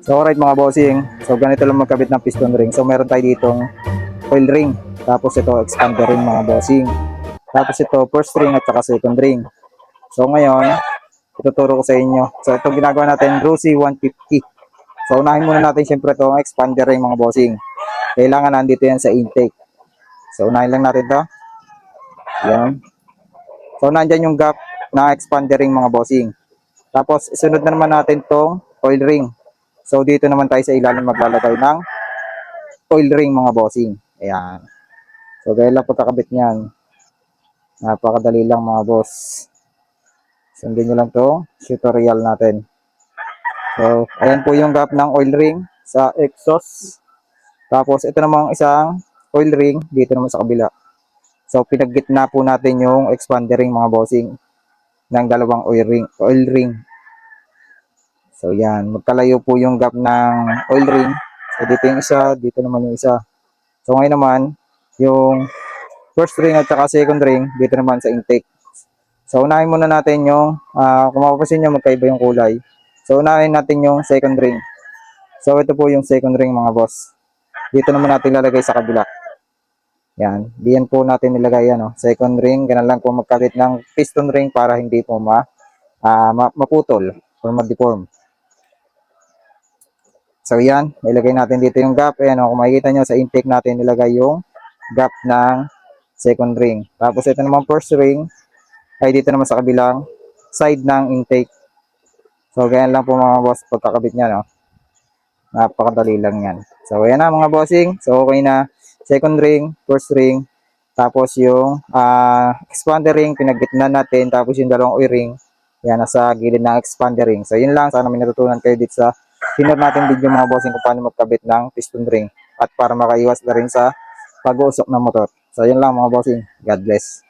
So alright mga bossing, so ganito lang magkabit ng piston ring. So meron tayo ditong oil ring, tapos ito expander ring mga bossing, tapos ito first ring at saka second ring. So ngayon, ituturo ko sa inyo. So itong ginagawa natin, Rusi 150. So unahin muna natin syempre itong expander ring mga bossing. Kailangan nandito yan sa intake. So unahin lang natin to. Yan. So nandyan yung gap na expander ring mga bossing. Tapos isunod na naman natin tong oil ring. So dito naman tayo sa ilalim maglalagay ng oil ring mga bossing. Ayan. So gaya lang po kakabit niyan. Napakadali lang mga boss. Sundin nyo lang to tutorial natin. So ayan po yung gap ng oil ring sa exhaust. Tapos ito namang isang oil ring dito naman sa kabila. So pinaggitna po natin yung expander ring mga bossing ng dalawang oil ring. So yan, magkalayo po yung gap ng oil ring. So dito yung isa, dito naman yung isa. So ngayon naman, yung first ring at saka second ring, dito naman sa intake. So unahin muna natin yung, kung mapapansin nyo magkaiba yung kulay. So unahin natin yung second ring. So ito po yung second ring mga boss. Dito naman natin lalagay sa kabila. Yan, diyan po natin nilagay yan, second ring. Ganun lang po magkabit ng piston ring para hindi po maputol or ma-deform. So yan, nilagay natin dito yung gap. Ayan, kung makikita nyo sa intake natin nilagay yung gap ng second ring. Tapos ito naman first ring ay dito naman sa kabilang side ng intake. So ganyan lang po mga boss pagkakabit niya, no. Napakadali lang yan. So ayan na mga bossing. So okay na. Second ring, first ring, tapos yung expander ring pinagitna natin, tapos yung dalawang oil ring yan nasa gilid ng expander ring. So yun lang, sana may natutunan kayo dito sa sinod natin video mga bossing kung paano magkabit ng piston ring at para makaiwas na rin sa pag-uusok ng motor. So yun lang mga bossing. God bless.